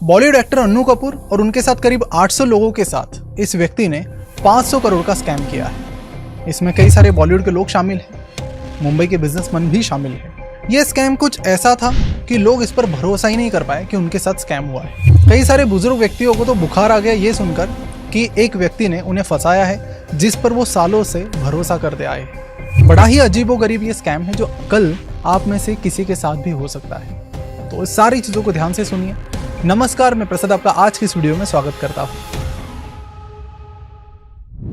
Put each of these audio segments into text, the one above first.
Bollywood actor Annu Kapoor और उनके साथ करीब 800 लोगों के साथ इस व्यक्ति ने 500 करोड़ का स्कैम किया है। इसमें कई सारे बॉलीवुड के लोग शामिल हैं, मुंबई के बिजनेसमैन भी शामिल हैं। यह स्कैम कुछ ऐसा था कि लोग इस पर भरोसा ही नहीं कर पाए कि उनके साथ स्कैम हुआ है। कई सारे बुजुर्ग व्यक्तियों को तो बुखार आ गया ये सुनकर कि एक व्यक्ति ने उन्हें फंसाया है जिस पर वो सालों से भरोसा करते आए हैं। बड़ा ही अजीबोगरीब ये स्कैम है जो कल आप में से किसी के साथ भी हो सकता है। तो इस सारी चीज़ों को ध्यान से सुनिए। नमस्कार, मैं प्रसाद आपका आज की इस वीडियो में स्वागत करता हूं।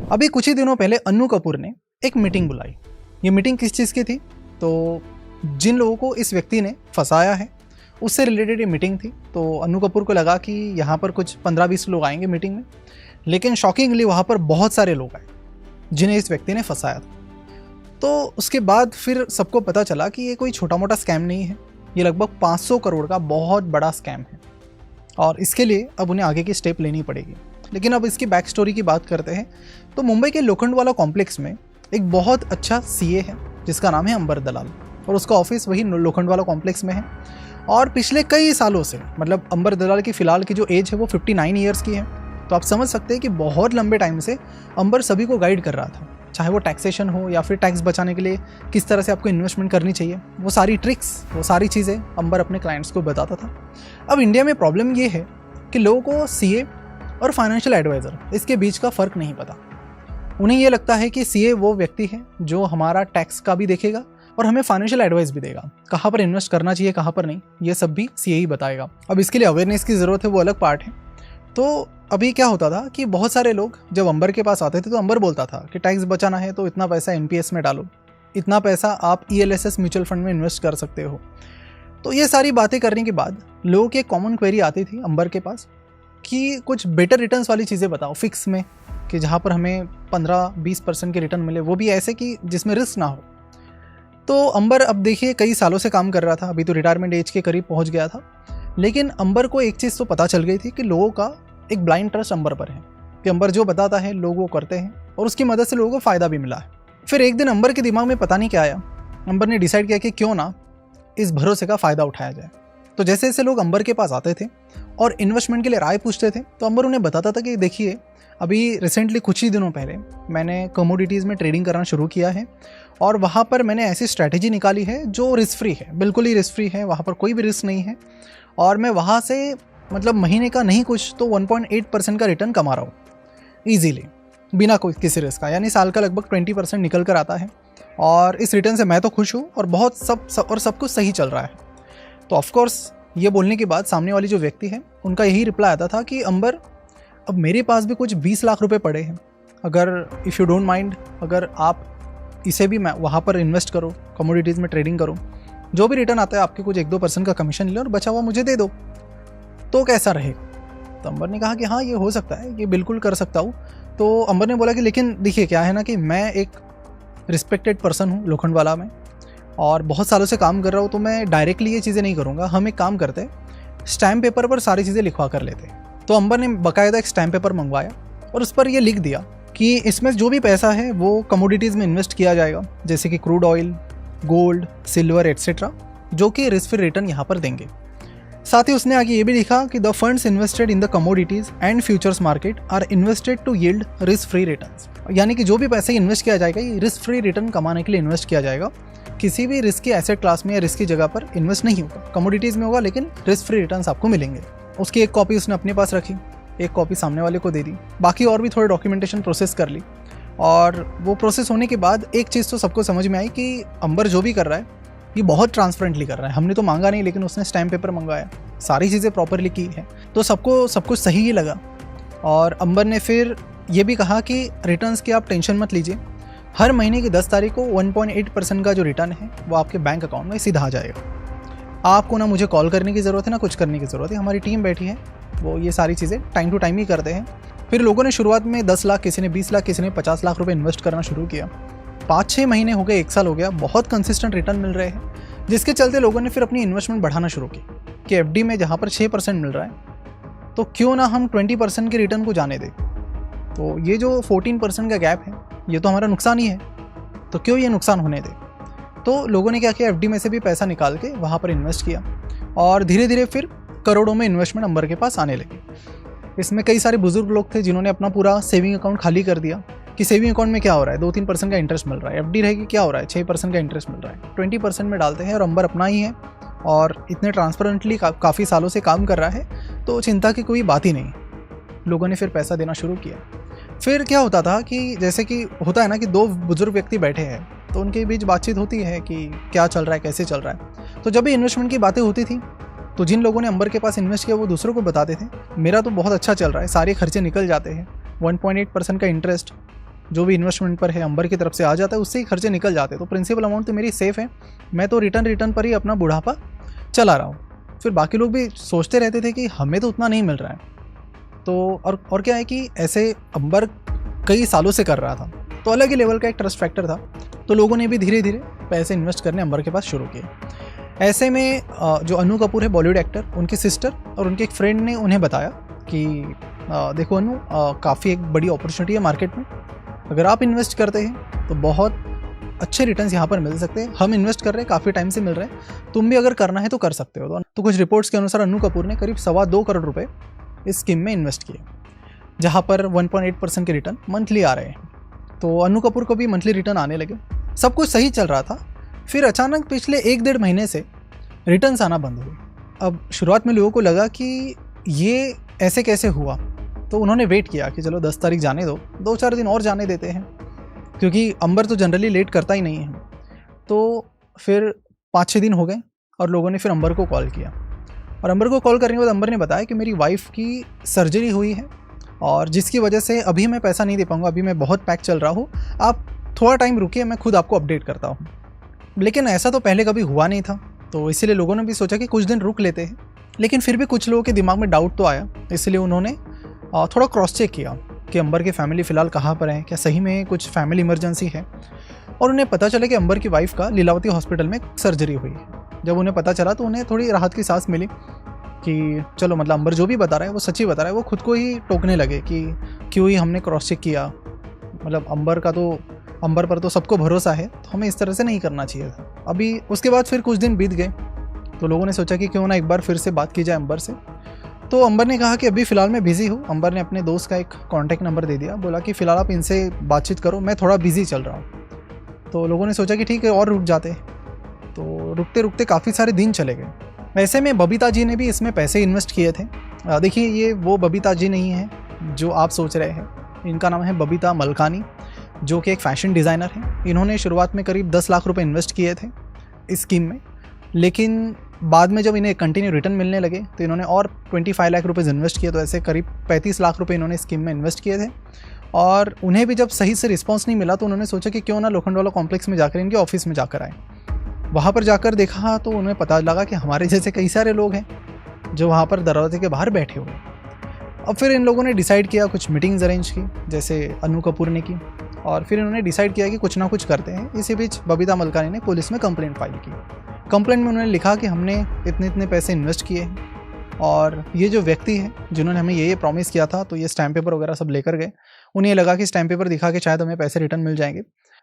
अभी कुछ ही दिनों पहले अन्नू कपूर ने एक मीटिंग बुलाई। ये मीटिंग किस चीज़ की थी? तो जिन लोगों को इस व्यक्ति ने फंसाया है उससे रिलेटेड ये मीटिंग थी। तो अन्नू कपूर को लगा कि यहाँ पर कुछ 15-20 लोग आएंगे मीटिंग में, लेकिन शॉकिंगली वहाँ पर बहुत सारे लोग आए जिन्हें इस व्यक्ति ने फंसाया था। तो उसके बाद फिर सबको पता चला कि ये कोई छोटा मोटा स्कैम नहीं है, ये लगभग 500 करोड़ का बहुत बड़ा स्कैम है और इसके लिए अब उन्हें आगे की स्टेप लेनी पड़ेगी। लेकिन अब इसकी बैक स्टोरी की बात करते हैं तो मुंबई के लोखंडवाला कॉम्प्लेक्स में एक बहुत अच्छा सीए है जिसका नाम है अंबर दलाल और उसका ऑफिस वही लोखंडवाला कॉम्प्लेक्स में है। और पिछले कई सालों से मतलब अंबर दलाल की फ़िलहाल की जो एज है वो 59 ईयर्स की है। तो आप समझ सकते हैं कि बहुत लंबे टाइम से अंबर सभी को गाइड कर रहा था, चाहे वो टैक्सेशन हो या फिर टैक्स बचाने के लिए किस तरह से आपको इन्वेस्टमेंट करनी चाहिए, वो सारी ट्रिक्स, वो सारी चीज़ें अंबर अपने क्लाइंट्स को बताता था। अब इंडिया में प्रॉब्लम ये है कि लोगों को सीए और फाइनेंशियल एडवाइज़र इसके बीच का फ़र्क नहीं पता। उन्हें ये लगता है कि सीए वो व्यक्ति है जो हमारा टैक्स का भी देखेगा और हमें फाइनेंशियल एडवाइस भी देगा, कहाँ पर इन्वेस्ट करना चाहिए कहाँ पर नहीं, ये सब भी सीए ही बताएगा। अब इसके लिए अवेयरनेस की ज़रूरत है, वो अलग पार्ट है। तो अभी क्या होता था कि बहुत सारे लोग जब अंबर के पास आते थे तो अंबर बोलता था कि टैक्स बचाना है तो इतना पैसा एनपीएस में डालो, इतना पैसा आप ईएलएसएस म्यूचुअल फंड में इन्वेस्ट कर सकते हो। तो ये सारी बातें करने के बाद लोगों की एक कॉमन क्वेरी आती थी अंबर के पास कि कुछ बेटर रिटर्न्स वाली चीज़ें बताओ फिक्स में, कि जहाँ पर हमें 15-20% के रिटर्न मिले, वो भी ऐसे कि जिसमें रिस्क ना हो। तो अंबर अब देखिए कई सालों से काम कर रहा था, अभी तो रिटायरमेंट एज के करीब पहुँच गया था, लेकिन अंबर को एक चीज़ तो पता चल गई थी कि लोगों का एक ब्लाइंड ट्रस्ट अंबर पर है कि अंबर जो बताता है लोग वो करते हैं और उसकी मदद से लोगों को फ़ायदा भी मिला है। फिर एक दिन अंबर के दिमाग में पता नहीं क्या आया, अंबर ने डिसाइड किया कि क्यों ना इस भरोसे का फ़ायदा उठाया जाए। तो जैसे जैसे लोग अंबर के पास आते थे और इन्वेस्टमेंट के लिए राय पूछते थे तो अंबर उन्हें बताता था कि देखिए अभी रिसेंटली कुछ ही दिनों पहले मैंने कमोडिटीज़ में ट्रेडिंग करना शुरू किया है और वहाँ पर मैंने ऐसी स्ट्रैटेजी निकाली है जो रिस्क फ्री है, बिल्कुल ही रिस्क फ्री है, वहाँ पर कोई भी रिस्क नहीं है और मैं वहाँ से मतलब महीने का नहीं कुछ तो 1.8% का रिटर्न कमा रहा हूँ ईजीली, बिना कोई किसी रिस्क का, यानी साल का लगभग 20% निकल कर आता है और इस रिटर्न से मैं तो खुश हूँ और बहुत सब कुछ सही चल रहा है। तो ऑफकोर्स ये बोलने के बाद सामने वाली जो व्यक्ति है उनका यही रिप्लाई आता था कि अंबर अब मेरे पास भी कुछ 20 लाख रुपए पड़े हैं, अगर इफ़ यू डोंट माइंड अगर आप इसे भी मैं वहाँ पर इन्वेस्ट करो, कमोडिटीज़ में ट्रेडिंग करो, जो भी रिटर्न आता है आपके कुछ 1-2% का कमीशन ले और बचा हुआ मुझे दे दो, तो कैसा रहेगा? तो अंबर ने कहा कि हाँ ये हो सकता है, ये बिल्कुल कर सकता हूँ। तो अंबर ने बोला कि लेकिन देखिए क्या है ना कि मैं एक रिस्पेक्टेड पर्सन हूँ लोखंडवाला में और बहुत सालों से काम कर रहा हूँ, तो मैं डायरेक्टली ये चीज़ें नहीं करूँगा। हम एक काम करते, स्टैम्प पेपर पर सारी चीज़ें लिखवा कर लेते। तो अंबर ने बाकायदा एक स्टैम्प पेपर मंगवाया और उस पर यह लिख दिया कि इसमें जो भी पैसा है वो कमोडिटीज़ में इन्वेस्ट किया जाएगा, जैसे कि crude oil, gold, silver etcetera, जो कि रिस्क फ्री रिटर्न यहाँ पर देंगे। साथ ही उसने आगे ये भी लिखा कि the funds invested in the commodities and futures market are invested to yield risk free returns, यानी कि जो भी पैसा इन्वेस्ट किया जाएगा ये रिस्क फ्री रिटर्न कमाने के लिए इन्वेस्ट किया जाएगा, किसी भी रिस्की एसेट क्लास में या रिस्की जगह पर इन्वेस्ट नहीं होगा। कमोडिटीज़ में होगा लेकिन रिस्क फ्री रिटर्न्स आपको मिलेंगे। उसकी एक कॉपी उसने अपने पास रखी, एक कॉपी सामने वाले को दे दी, बाकी और भी थोड़े डॉक्यूमेंटेशन प्रोसेस कर ली और वो प्रोसेस होने के बाद एक चीज़ तो सबको समझ में आई कि अंबर जो भी कर रहा है ये बहुत ट्रांसपेरेंटली कर रहा है। हमने तो मांगा नहीं लेकिन उसने स्टैम्प पेपर मंगवाया, सारी चीज़ें प्रॉपरली की है, तो सबको सब कुछ सही ही लगा। और अंबर ने फिर ये भी कहा कि रिटर्न्स की आप टेंशन मत लीजिए, हर महीने की 10 तारीख को 1.8% का जो रिटर्न है वो आपके बैंक अकाउंट में सीधा आ जाएगा। आपको ना मुझे कॉल करने की ज़रूरत है ना कुछ करने की ज़रूरत है, हमारी टीम बैठी है, वो ये सारी चीज़ें टाइम टू टाइम ही करते हैं। फिर लोगों ने शुरुआत में 10 लाख, किसी ने 20 लाख, किसी ने 50 लाख रुपए इन्वेस्ट करना शुरू किया। 5-6 महीने हो गए, 1 साल हो गया, बहुत कंसिस्टेंट रिटर्न मिल रहे हैं, जिसके चलते लोगों ने फिर अपनी इन्वेस्टमेंट बढ़ाना शुरू की कि एफडी में जहाँ पर 6% मिल रहा है तो क्यों ना हम 20% के रिटर्न को जाने दें। तो ये जो 14% का गैप है ये तो हमारा नुकसान ही है, तो क्यों ये नुकसान होने दें। तो लोगों ने क्या किया, एफडी में से भी पैसा निकाल के वहाँ पर इन्वेस्ट किया और धीरे धीरे फिर करोड़ों में इन्वेस्टमेंट अंबर के पास आने लगी। इसमें कई सारे बुजुर्ग लोग थे जिन्होंने अपना पूरा सेविंग अकाउंट खाली कर दिया कि सेविंग अकाउंट में क्या हो रहा है, 2-3% का इंटरेस्ट मिल रहा है, एफडी रहेगी क्या हो रहा है, 6% का इंटरेस्ट मिल रहा है, 20% में डालते हैं और अंबर अपना ही है और इतने ट्रांसपेरेंटली काफ़ी सालों से काम कर रहा है, तो चिंता की कोई बात ही नहीं। लोगों ने फिर पैसा देना शुरू किया। फिर क्या होता था कि जैसे कि होता है ना कि दो बुजुर्ग व्यक्ति बैठे हैं तो उनके बीच बातचीत होती है कि क्या चल रहा है, कैसे चल रहा है। तो जब भी इन्वेस्टमेंट की बातें होती थी तो जिन लोगों ने अंबर के पास इन्वेस्ट किया वो दूसरों को बताते थे, मेरा तो बहुत अच्छा चल रहा है, सारे खर्चे निकल जाते हैं, 1.8% का इंटरेस्ट जो भी इन्वेस्टमेंट पर है अंबर की तरफ से आ जाता है, उससे ही खर्चे निकल जाते हैं, तो प्रिंसिपल अमाउंट तो मेरी सेफ़ है, मैं तो रिटर्न पर ही अपना बुढ़ापा चला रहा हूँ। फिर बाकी लोग भी सोचते रहते थे कि हमें तो उतना नहीं मिल रहा है। तो और क्या है कि ऐसे अंबर कई सालों से कर रहा था, तो अलग ही लेवल का एक ट्रस्ट फैक्टर था, तो लोगों ने भी धीरे धीरे पैसे इन्वेस्ट करने अंबर के पास शुरू किए। ऐसे में जो अनु कपूर है बॉलीवुड एक्टर, उनकी सिस्टर और उनके एक फ्रेंड ने उन्हें बताया कि देखो अनु, काफ़ी एक बड़ी अपॉर्चुनिटी है मार्केट में, अगर आप इन्वेस्ट करते हैं तो बहुत अच्छे रिटर्न्स यहाँ पर मिल सकते हैं, हम इन्वेस्ट कर रहे हैं, काफ़ी टाइम से मिल रहे हैं, तुम भी अगर करना है तो कर सकते हो। तो कुछ रिपोर्ट्स के अनुसार अनु कपूर ने करीब 2.25 करोड़ रुपए इस स्कीम में इन्वेस्ट किए, जहाँ पर 1.8% के रिटर्न मंथली आ रहे हैं। तो अनु कपूर को भी मंथली रिटर्न आने लगे, सब कुछ सही चल रहा था। फिर अचानक पिछले 1-1.5 महीने से रिटर्न्स आना बंद हुए। अब शुरुआत में लोगों को लगा कि ये ऐसे कैसे हुआ, तो उन्होंने वेट किया कि चलो 10 तारीख जाने दो, 2-4 दिन और जाने देते हैं, क्योंकि अंबर तो जनरली लेट करता ही नहीं है। तो फिर 5-6 दिन हो गए और लोगों ने फिर अंबर को कॉल किया, और अंबर को कॉल करने के बाद अंबर ने बताया कि मेरी वाइफ की सर्जरी हुई है और जिसकी वजह से अभी मैं पैसा नहीं दे पाऊँगा, अभी मैं बहुत पैक चल रहा हूँ, आप थोड़ा टाइम रुकिए, मैं खुद आपको अपडेट करता हूँ। लेकिन ऐसा तो पहले कभी हुआ नहीं था, तो इसीलिए लोगों ने भी सोचा कि कुछ दिन रुक लेते हैं। लेकिन फिर भी कुछ लोगों के दिमाग में डाउट तो आया, इसलिए उन्होंने थोड़ा क्रॉस चेक किया कि अंबर की फैमिली फ़िलहाल कहाँ पर है, क्या सही में कुछ फैमिली इमरजेंसी है। और उन्हें पता चला कि अंबर की वाइफ का लीलावती हॉस्पिटल में सर्जरी हुई है। जब उन्हें पता चला तो उन्हें थोड़ी राहत की सांस मिली कि चलो मतलब अंबर जो भी बता रहा है वो सच्ची बता रहा है। वो खुद को ही टोकने लगे कि क्यों ही हमने क्रॉस चेक किया, मतलब अंबर पर तो सबको भरोसा है, तो हमें इस तरह से नहीं करना चाहिए था। अभी उसके बाद फिर कुछ दिन बीत गए तो लोगों ने सोचा कि क्यों ना एक बार फिर से बात की जाए अंबर से। तो अंबर ने कहा कि अभी फ़िलहाल मैं बिज़ी हूँ। अंबर ने अपने दोस्त का एक कॉन्टैक्ट नंबर दे दिया, बोला कि फ़िलहाल आप इनसे बातचीत करो, मैं थोड़ा बिज़ी चल रहा हूँ। तो लोगों ने सोचा कि ठीक है और रुक जाते, तो रुकते रुकते काफ़ी सारे दिन चले गए। ऐसे में बबीता जी ने भी इसमें पैसे इन्वेस्ट किए थे। देखिए ये वो बबीता जी नहीं है जो आप सोच रहे हैं, इनका नाम है बबीता मलकानी, जो कि एक फ़ैशन डिज़ाइनर है। इन्होंने शुरुआत में करीब 10 लाख रुपए इन्वेस्ट किए थे इस स्कीम में, लेकिन बाद में जब इन्हें कंटिन्यू रिटर्न मिलने लगे तो इन्होंने और 25 लाख रुपए इन्वेस्ट किए, तो ऐसे करीब 35 लाख रुपए इन्होंने स्कीम में इन्वेस्ट किए थे। और उन्हें भी जब सही से रिस्पॉन्स नहीं मिला तो उन्होंने सोचा कि क्यों ना लोखंडवाला कॉम्प्लेक्स में जाकर इनके ऑफिस में जाकर आए। वहाँ पर जाकर देखा तो उन्हें पता लगा कि हमारे जैसे कई सारे लोग हैं जो वहाँ पर दरवाजे के बाहर बैठे हुए। अब फिर इन लोगों ने डिसाइड किया, कुछ मीटिंग्स अरेंज की जैसे अनु कपूर ने की, और फिर इन्होंने डिसाइड किया कि कुछ ना कुछ करते हैं। इसी बीच बबीता मलकानी ने पुलिस में कंप्लेंट फाइल की। कंप्लेंट में उन्होंने लिखा कि हमने इतने पैसे इन्वेस्ट किए हैं और ये जो व्यक्ति है जिन्होंने हमें ये प्रॉमिस किया था, तो ये स्टैम्प पेपर वगैरह सब लेकर गए। उन्हें लगा कि स्टैम्प पेपर दिखा के शायद हमें पैसे रिटर्न मिल जाएंगे,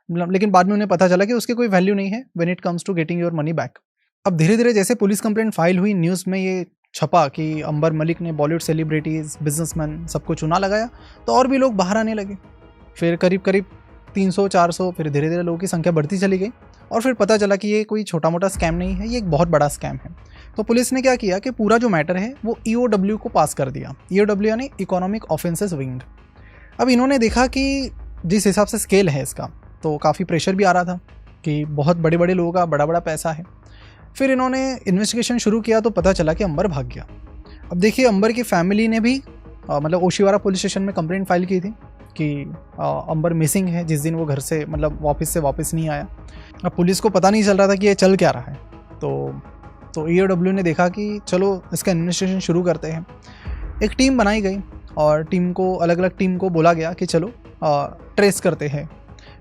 लेकिन बाद में उन्हें पता चला कि उसकी कोई वैल्यू नहीं है when it comes to getting your money back. अब धीरे धीरे जैसे पुलिस कंप्लेंट फाइल हुई, न्यूज़ में ये छपा कि अंबर मलिक ने बॉलीवुड सेलिब्रिटीज़, बिजनेसमैन सबको चुना लगाया, तो और भी लोग बाहर आने लगे। फिर करीब 300-400 फिर धीरे धीरे लोगों की संख्या बढ़ती चली गई और फिर पता चला कि ये कोई छोटा मोटा स्कैम नहीं है, ये एक बहुत बड़ा स्कैम है। तो पुलिस ने क्या किया कि पूरा जो मैटर है वो EOW को पास कर दिया। EOW यानी इकोनॉमिक ऑफेंसेस विंग। अब इन्होंने देखा कि जिस हिसाब से स्केल है इसका, तो काफ़ी प्रेशर भी आ रहा था कि बहुत बड़े बड़े लोगों का बड़ा पैसा है। फिर इन्होंने इन्वेस्टिगेशन शुरू किया तो पता चला कि अंबर भाग गया। अब देखिए अंबर की फैमिली ने भी मतलब ओशिवारा पुलिस स्टेशन में कंप्लेंट फाइल की थी कि अंबर मिसिंग है, जिस दिन वो घर से मतलब ऑफिस से वापस नहीं आया। अब पुलिस को पता नहीं चल रहा था कि ये चल क्या रहा है, तो EOW ने देखा कि चलो इसका इन्वेस्टिगेशन शुरू करते हैं। एक टीम बनाई गई और टीम को अलग अलग टीम को बोला गया कि चलो ट्रेस करते हैं।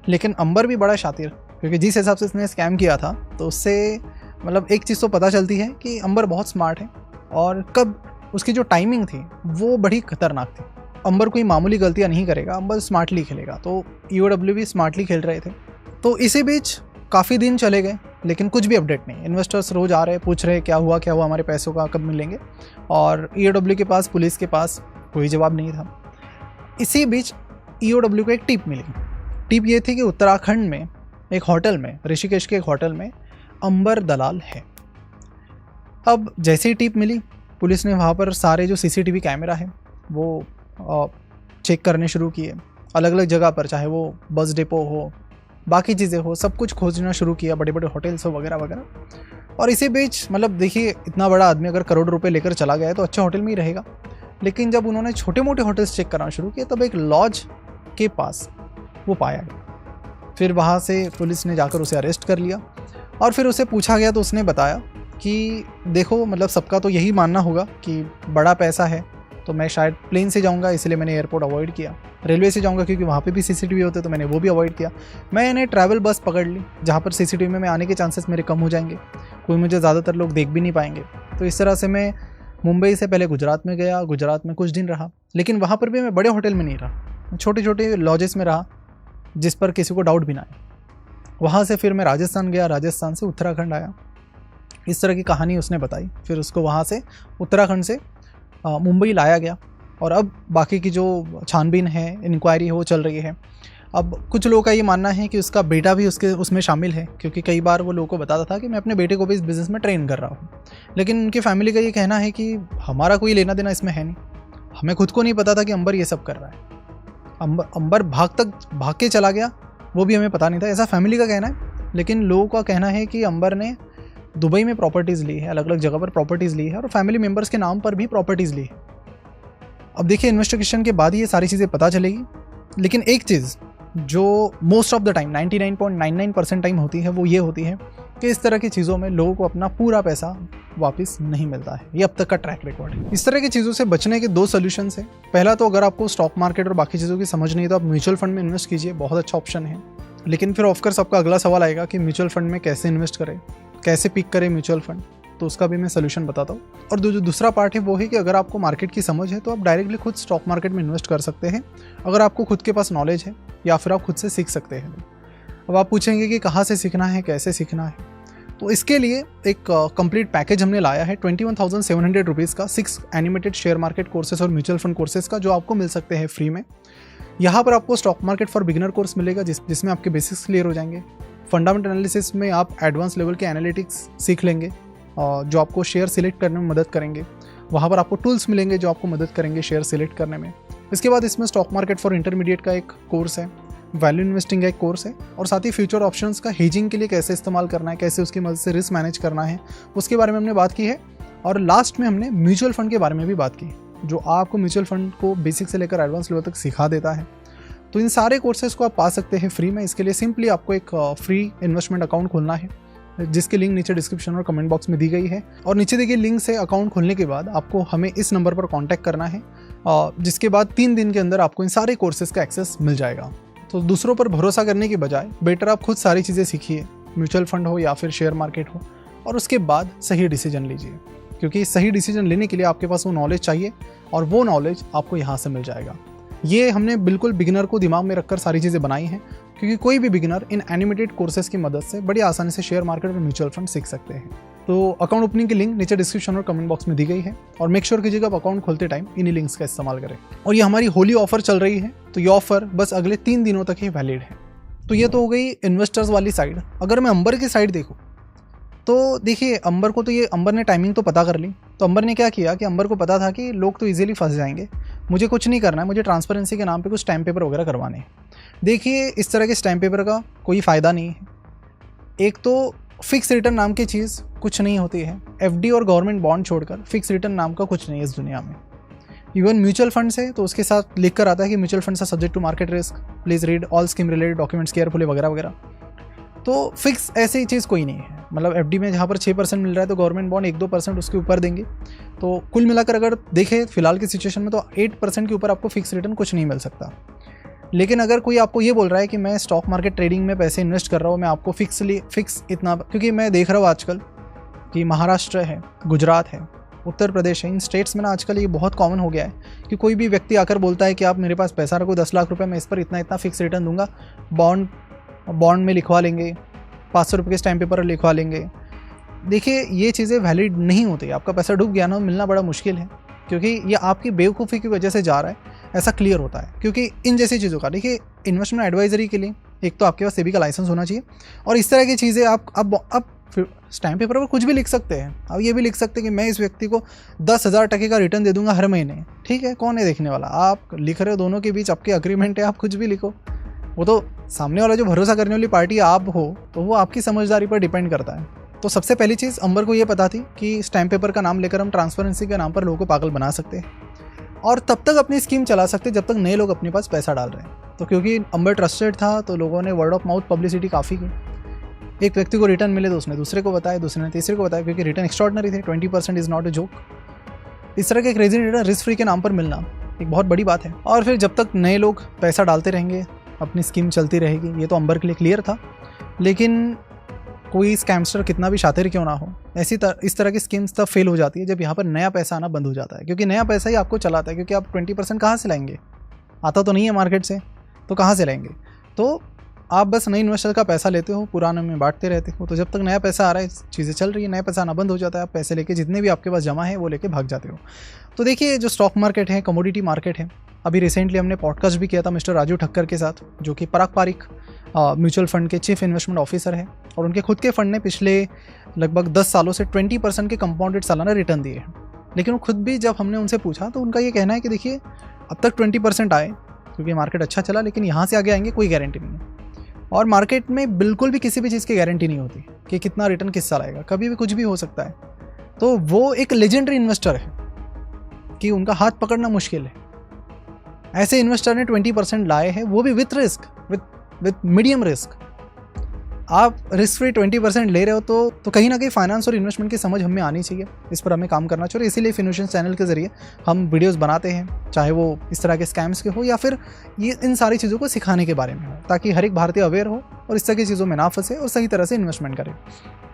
लेकिन अंबर भी बड़ा शातिर, क्योंकि जिस हिसाब से इसने स्कैम किया था तो उससे मतलब एक चीज़ तो पता चलती है कि अंबर बहुत स्मार्ट है, और कब उसकी जो टाइमिंग थी वो बड़ी खतरनाक थी। अंबर कोई मामूली गलतियाँ नहीं करेगा, अंबर स्मार्टली खेलेगा। तो EOW भी स्मार्टली खेल रहे थे। तो इसी बीच काफ़ी दिन चले गए लेकिन कुछ भी अपडेट नहीं। इन्वेस्टर्स रोज़ आ रहे हैं, पूछ रहे हैं क्या हुआ हमारे पैसों का कब मिलेंगे, और ईओडब्ल्यू के पास, पुलिस के पास कोई जवाब नहीं था। इसी बीच ईओडब्ल्यू को एक टिप मिली। टिप ये थी कि उत्तराखंड में एक होटल में, ऋषिकेश के एक होटल में अंबर दलाल है। अब जैसे ही टिप मिली, पुलिस ने वहाँ पर सारे जो सीसीटीवी कैमरा है वो चेक करने शुरू किए, अलग अलग जगह पर, चाहे वो बस डिपो हो, बाकी चीज़ें हो, सब कुछ खोजना शुरू किया, बड़े बड़े होटल्स हो वगैरह वगैरह। और इसी बीच मतलब देखिए, इतना बड़ा आदमी अगर करोड़ रुपए लेकर चला गया है तो अच्छे होटल में ही रहेगा। लेकिन जब उन्होंने छोटे मोटे होटल्स चेक करना शुरू किया, तब एक लॉज के पास वो पाया गया। फिर वहाँ से पुलिस ने जाकर उसे अरेस्ट कर लिया, और फिर उसे पूछा गया तो उसने बताया कि देखो, मतलब सबका तो यही मानना होगा कि बड़ा पैसा है, तो मैं शायद प्लेन से जाऊंगा, इसलिए मैंने एयरपोर्ट अवॉइड किया। रेलवे से जाऊंगा क्योंकि वहाँ पे भी सीसीटीवी होते, तो मैंने वो भी अवॉइड किया। मैंने ट्रैवल बस पकड़ ली, जहाँ पर सीसीटीवी में आने के चांसेस मेरे कम हो जाएंगे, कोई मुझे ज़्यादातर लोग देख भी नहीं पाएंगे। तो इस तरह से मैं मुंबई से पहले गुजरात में गया, गुजरात में कुछ दिन रहा, लेकिन वहाँ पर भी मैं बड़े होटल में नहीं रहा, छोटे छोटे लॉजेस में रहा, जिस पर किसी को डाउट भी ना आए। वहाँ से फिर मैं राजस्थान गया, राजस्थान से उत्तराखंड आया। इस तरह की कहानी उसने बताई। फिर उसको वहाँ से उत्तराखंड से मुंबई लाया गया, और अब बाकी की जो छानबीन है, इंक्वायरी है, वो चल रही है। अब कुछ लोगों का ये मानना है कि उसका बेटा भी उसमें शामिल है, क्योंकि कई बार वो लोगों को बताता था कि मैं अपने बेटे को भी इस बिज़नेस में ट्रेन कर रहा हूँ। लेकिन उनकी फैमिली का ये कहना है कि हमारा कोई लेना देना इसमें है नहीं, हमें खुद को नहीं पता था कि अंबर ये सब कर रहा है। अंबर भाग के चला गया, वो भी हमें पता नहीं था, ऐसा फैमिली का कहना है। लेकिन लोगों का कहना है कि अंबर ने दुबई में प्रॉपर्टीज़ ली है, अलग अलग जगह पर प्रॉपर्टीज़ ली है, और फैमिली मेम्बर्स के नाम पर भी प्रॉपर्टीज़ ली है। अब देखिए, इन्वेस्टिगेशन के बाद ये सारी चीज़ें पता चलेगी। लेकिन एक चीज़ जो most of the time 99.99% time होती है, वो ये होती है कि इस तरह की चीज़ों में लोगों को अपना पूरा पैसा वापस नहीं मिलता है। ये अब तक का ट्रैक रिकॉर्ड है। इस तरह की चीज़ों से बचने के 2 सोल्यूशन है। पहला तो अगर आपको स्टॉक मार्केट और बाकी चीज़ों की समझ नहीं है तो आप म्यूचुअल फंड में इन्वेस्ट कीजिए, बहुत अच्छा ऑप्शन है। लेकिन फिर ऑफकोर्स आपका अगला सवाल आएगा कि म्यूचुअल फंड में कैसे इन्वेस्ट करें, कैसे पिक करें म्यूचुअल फंड, तो उसका भी मैं सोल्यूशन बताता हूँ। और जो दूसरा पार्ट है वो है कि अगर आपको मार्केट की समझ है तो आप डायरेक्टली खुद स्टॉक मार्केट में इन्वेस्ट कर सकते हैं, अगर आपको खुद के पास नॉलेज है, या फिर आप खुद से सीख सकते हैं। अब आप पूछेंगे कि कहाँ से सीखना है, कैसे सीखना है, तो इसके लिए एक कंप्लीट पैकेज हमने लाया है 21,700 रुपीज़ का, 6 एनिमेटेड शेयर मार्केट कोर्सेज और म्यूचुअल फंड कोर्सेज का, जो आपको मिल सकते हैं फ्री में। यहाँ पर आपको stock market for beginner course मिलेगा, जिसमें आपके बेसिक्स क्लियर हो जाएंगे। फंडामेंटल एनालिसिस में आप एडवांस लेवल के एनालिटिक्स सीख लेंगे, जो आपको शेयर सिलेक्ट करने में मदद करेंगे। वहाँ पर आपको टूल्स मिलेंगे जो आपको मदद करेंगे शेयर सिलेक्ट करने में। इसके बाद इसमें स्टॉक मार्केट फॉर इंटरमीडिएट का एक कोर्स है, वैल्यू इन्वेस्टिंग का एक कोर्स है, और साथ ही फ्यूचर ऑप्शंस का हेजिंग के लिए कैसे इस्तेमाल करना है, कैसे उसकी मदद से रिस्क मैनेज करना है, उसके बारे में हमने बात की है। और लास्ट में हमने म्यूचुअल फंड के बारे में भी बात की, जो आपको म्यूचुअल फंड को बेसिक से लेकर एडवांस लेवल तक सिखा देता है। तो इन सारे कोर्सेज को आप पा सकते हैं फ्री में। इसके लिए सिंपली आपको एक फ्री इन्वेस्टमेंट अकाउंट खोलना है, जिसकी लिंक नीचे डिस्क्रिप्शन और कमेंट बॉक्स में दी गई है। और नीचे देखिए लिंक से अकाउंट खोलने के बाद आपको हमें इस नंबर पर कांटेक्ट करना है, जिसके बाद 3 दिन के अंदर आपको इन सारे कोर्सेज का एक्सेस मिल जाएगा। तो दूसरों पर भरोसा करने के बजाय बेटर आप खुद सारी चीज़ें सीखिए, म्यूचुअल फंड हो या फिर शेयर मार्केट हो, और उसके बाद सही डिसीजन लीजिए, क्योंकि सही डिसीजन लेने के लिए आपके पास वो नॉलेज चाहिए, और वो नॉलेज आपको यहाँ से मिल जाएगा। ये हमने बिल्कुल बिगिनर को दिमाग में रखकर सारी चीज़ें बनाई हैं, क्योंकि कोई भी बिगिनर इन एनिमेटेड कोर्सेज की मदद से बड़ी आसानी से शेयर मार्केट और म्यूचुअल फंड सीख सकते हैं। तो अकाउंट ओपनिंग की लिंक नीचे डिस्क्रिप्शन और कमेंट बॉक्स में दी गई है, और मेक श्योर कीजिएगा आप अकाउंट खोलते टाइम इन्हीं लिंक्स का इस्तेमाल करें। और ये हमारी होली ऑफर चल रही है, तो ये ऑफर बस अगले 3 दिनों तक ही वैलिड है। तो ये तो हो गई इन्वेस्टर्स वाली साइड। अगर मैं अंबर की साइड देखूँ तो देखिए, अंबर को तो ये अंबर ने टाइमिंग तो पता कर ली। तो अंबर ने क्या किया कि अंबर को पता था कि लोग तो इजीली फंस जाएंगे, मुझे कुछ नहीं करना है, मुझे ट्रांसपेरेंसी के नाम पे कुछ स्टैम्प पेपर वगैरह करवाने हैं। देखिए, इस तरह के स्टैम्प पेपर का कोई फ़ायदा नहीं है। एक तो फिक्स रिटर्न नाम की चीज़ कुछ नहीं होती है, एफडी और गवर्नमेंट बॉन्ड छोड़कर फिक्स रिटर्न नाम का कुछ नहीं है इस दुनिया में। इवन म्यूचुअल फंड से तो उसके साथ लिख कर आता है कि mutual funds are subject to market risk, please read all scheme related documents carefully वगैरह वगैरह। तो फिक्स ऐसी चीज़ कोई नहीं है। मतलब एफडी में जहाँ पर 6% मिल रहा है तो गवर्नमेंट बॉन्ड 1-2% उसके ऊपर देंगे। तो कुल मिलाकर अगर देखें फिलहाल की सिचुएशन में तो 8% के ऊपर आपको फिक्स रिटर्न कुछ नहीं मिल सकता। लेकिन अगर कोई आपको ये बोल रहा है कि मैं स्टॉक मार्केट ट्रेडिंग में पैसे इन्वेस्ट कर रहा हूँ, मैं आपको फिक्स इतना, क्योंकि मैं देख रहा हूँ आजकल कि महाराष्ट्र है, गुजरात है, उत्तर प्रदेश है, इन स्टेट्स में ना आजकल ये बहुत कॉमन हो गया है कि कोई भी व्यक्ति आकर बोलता है कि आप मेरे पास पैसा रखो 10 लाख रुपए, मैं इस पर इतना इतना फिक्स रिटर्न दूंगा, बॉन्ड में लिखवा लेंगे, 500 रुपये के स्टैम्प पेपर लिखवा लेंगे। देखिए ये चीज़ें वैलिड नहीं होती। आपका पैसा डूब गया ना, मिलना बड़ा मुश्किल है, क्योंकि ये आपकी बेवकूफ़ी की वजह से जा रहा है, ऐसा क्लियर होता है। क्योंकि इन जैसी चीज़ों का देखिए इन्वेस्टमेंट एडवाइजरी के लिए एक तो आपके पास सेबी का लाइसेंस होना चाहिए, और इस तरह की चीज़ें आप अब स्टैम्प पेपर पर कुछ भी लिख सकते हैं। अब ये भी लिख सकते हैं कि मैं इस व्यक्ति को 10,000 का रिटर्न दे दूंगा हर महीने। ठीक है, कौन है देखने वाला? आप लिख रहे हो, दोनों के बीच आपके अग्रीमेंट है, आप कुछ भी लिखो। वो तो सामने वाला जो भरोसा करने वाली पार्टी आप हो, तो वो आपकी समझदारी पर डिपेंड करता है। तो सबसे पहली चीज़ अंबर को ये पता थी कि स्टैम्प पेपर का नाम लेकर हम ट्रांसपेरेंसी के नाम पर लोगों को पागल बना सकते हैं, और तब तक अपनी स्कीम चला सकते जब तक नए लोग अपने पास पैसा डाल रहे हैं। तो क्योंकि अंबर ट्रस्टेड था, तो लोगों ने वर्ड ऑफ माउथ पब्लिसिटी काफ़ी की। एक व्यक्ति को रिटर्न मिले तो उसने दूसरे को बताया, दूसरे ने तीसरे को बताया, क्योंकि रिटर्न एक्स्ट्रॉर्डनरी थे। 20% इज़ नॉट अ जोक। इस तरह के क्रेजी रिटर्न रिस्क फ्री के नाम पर मिलना एक बहुत बड़ी बात है। और फिर जब तक नए लोग पैसा डालते रहेंगे, अपनी स्कीम चलती रहेगी। ये तो अंबर के लिए क्लियर था। लेकिन कोई स्कैमस्टर कितना भी शातिर क्यों ना हो, इस तरह की स्कीम्स तब फेल हो जाती है जब यहाँ पर नया पैसा आना बंद हो जाता है। क्योंकि नया पैसा ही आपको चलाता है, क्योंकि आप 20% कहाँ से लाएंगे? आता तो नहीं है मार्केट से, तो कहाँ से लाएंगे? तो आप बस नए इन्वेस्टर का पैसा लेते हो, पुराने में बांटते रहते हो। तो जब तक नया पैसा आ रहा है, चीज़ें चल रही है, नया पैसा आना बंद हो जाता है, आप पैसे लेके जितने भी आपके पास जमा है वो लेके भाग जाते हो। तो देखिए जो स्टॉक मार्केट है, कमोडिटी मार्केट है, अभी रिसेंटली हमने पॉडकास्ट भी किया था मिस्टर राजू ठक्कर के साथ, जो कि पराग पारिक म्यूचुअल फंड के चीफ इन्वेस्टमेंट ऑफिसर है, और उनके खुद के फंड ने पिछले लगभग 10 सालों से 20% के कंपाउंडेड सालाना रिटर्न दिए हैं। लेकिन वो खुद भी, जब हमने उनसे पूछा, तो उनका ये कहना है कि देखिए अब तक 20% आए क्योंकि मार्केट अच्छा चला, लेकिन यहाँ से आगे आएंगे कोई गारंटी नहीं है। और मार्केट में बिल्कुल भी किसी भी चीज़ की गारंटी नहीं होती कि कितना रिटर्न किस साल आएगा, कभी भी कुछ भी हो सकता है। तो वो एक लेजेंडरी इन्वेस्टर है कि उनका हाथ पकड़ना मुश्किल है। ऐसे इन्वेस्टर ने 20% लाए हैं, वो भी with risk, with medium risk. आप रिस्क फ्री 20% ले रहे हो, तो कहीं ना कहीं फाइनेंस और इन्वेस्टमेंट की समझ हमें आनी चाहिए। इस पर हमें काम करना चाहिए। इसीलिए फिनोशियंस चैनल के जरिए हम वीडियोस बनाते हैं, चाहे वो इस तरह के स्कैम्स के हो या फिर ये इन सारी चीज़ों को सिखाने के बारे में हो, ताकि हर एक भारतीय अवेयर हो और इस तरह की चीज़ों में ना फंसे और सही तरह से इन्वेस्टमेंट करे।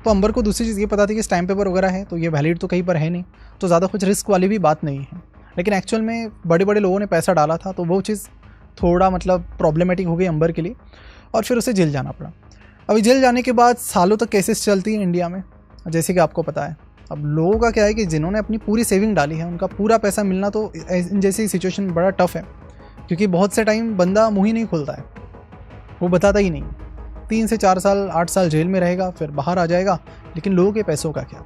तो अंबर को दूसरी चीज़ ये पता थी कि स्टैम्प पेपर वगैरह है, तो ये वैलिड तो कहीं पर है नहीं, तो ज़्यादा कुछ रिस्क वाली भी बात नहीं है। लेकिन एक्चुअल में बड़े बड़े लोगों ने पैसा डाला था, तो वो चीज़ थोड़ा प्रॉब्लमेटिक हो गई अंबर के लिए, और फिर उसे जेल जाना पड़ा। अभी जेल जाने के बाद सालों तक केसेस चलती हैं इंडिया में, जैसे कि आपको पता है। अब लोगों का क्या है कि जिन्होंने अपनी पूरी सेविंग डाली है, उनका पूरा पैसा मिलना तो इन जैसी सिचुएशन बड़ा टफ है, क्योंकि बहुत से टाइम बंदा मुँह ही नहीं खोलता है, वो बताता ही नहीं। 3 से 4 साल 8 साल जेल में रहेगा, फिर बाहर आ जाएगा, लेकिन लोगों के पैसों का क्या?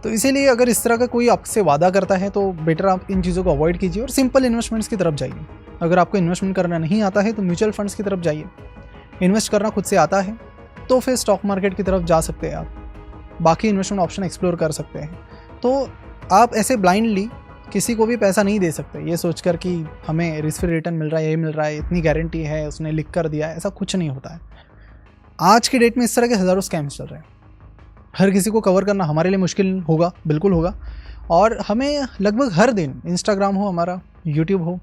तो इसीलिए अगर इस तरह का कोई आपसे वादा करता है, तो बेटर आप इन चीज़ों को अवॉइड कीजिए और सिंपल इन्वेस्टमेंट्स की तरफ जाइए। अगर आपको इन्वेस्टमेंट करना नहीं आता है, तो म्यूचुअल फंड्स की तरफ जाइए। इन्वेस्ट करना खुद से आता है तो फिर स्टॉक मार्केट की तरफ जा सकते हैं आप, बाकी इन्वेस्टमेंट ऑप्शन एक्सप्लोर कर सकते हैं। तो आप ऐसे ब्लाइंडली किसी को भी पैसा नहीं दे सकते ये सोचकर कि हमें रिस्क फ्री रिटर्न मिल रहा है, ये मिल रहा है, इतनी गारंटी है, उसने लिख कर दिया है। ऐसा कुछ नहीं होता है। आज की डेट में इस तरह के हज़ारों स्कैम्स चल रहे हैं। हर किसी को कवर करना हमारे लिए मुश्किल होगा, बिल्कुल होगा। और हमें लगभग हर दिन इंस्टाग्राम हो हमारा, यूट्यूब हो,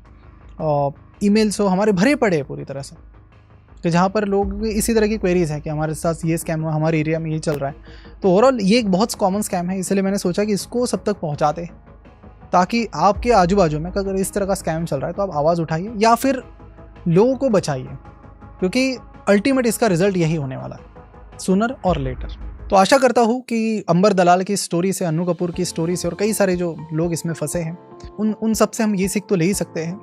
ईमेल्स हो, हमारे भरे पड़े हैं पूरी तरह से, कि जहाँ पर लोग इसी तरह की क्वेरीज हैं कि हमारे साथ ये स्कैम हुआ, हमारे एरिया में ये चल रहा है। तो ओवरऑल ये एक बहुत कॉमन स्कैम है, इसलिए मैंने सोचा कि इसको सब तक पहुँचाते, ताकि आपके आजू बाजू में अगर इस तरह का स्कैम चल रहा है तो आप आवाज़ उठाइए या फिर लोगों को बचाइए, क्योंकि अल्टीमेट इसका रिजल्ट यही होने वाला है, सूनर और लेटर। तो आशा करता हूँ कि अंबर दलाल की स्टोरी से, अन्नू कपूर की स्टोरी से और कई सारे जो लोग इसमें फंसे हैं, उन सब से हम ये सीख तो ले ही सकते हैं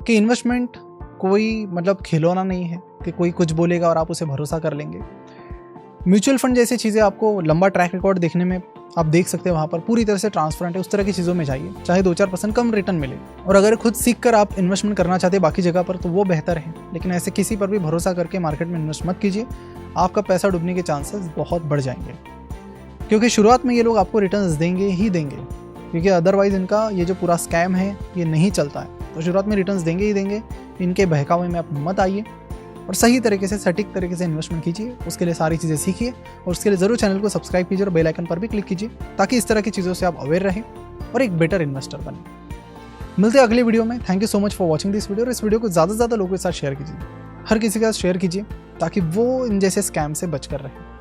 कि इन्वेस्टमेंट कोई खिलौना नहीं है कि कोई कुछ बोलेगा और आप उसे भरोसा कर लेंगे। म्यूचुअल फंड जैसी चीज़ें आपको लंबा ट्रैक रिकॉर्ड देखने में आप देख सकते हैं, वहाँ पर पूरी तरह से ट्रांसपेरेंट है। उस तरह की चीज़ों में जाइए, चाहे 2-4% कम रिटर्न मिले। और अगर खुद सीख कर आप इन्वेस्टमेंट करना चाहते हैं बाकी जगह पर, तो वो बेहतर है। लेकिन ऐसे किसी पर भी भरोसा करके मार्केट में इन्वेस्ट मत कीजिए, आपका पैसा डूबने के चांसेस बहुत बढ़ जाएंगे। क्योंकि शुरुआत में ये लोग आपको रिटर्न्स देंगे ही देंगे, क्योंकि अदरवाइज़ इनका ये जो पूरा स्कैम है ये नहीं चलता है। तो शुरुआत में रिटर्न्स देंगे ही देंगे। इनके बहकावे में आप मत आइए और सही तरीके से, सटीक तरीके से इन्वेस्टमेंट कीजिए। उसके लिए सारी चीज़ें सीखिए और उसके लिए ज़रूर चैनल को सब्सक्राइब कीजिए और बेल आइकन पर भी क्लिक कीजिए, ताकि इस तरह की चीज़ों से आप अवेयर रहें और एक बेटर इन्वेस्टर बने। मिलते हैं अगली वीडियो में। Thank you so much for watching this video. और इस वीडियो को ज़्यादा से ज़्यादा लोगों के साथ शेयर कीजिए, हर किसी के साथ शेयर कीजिए, ताकि वो इन जैसे स्कैम से बचकर रहे।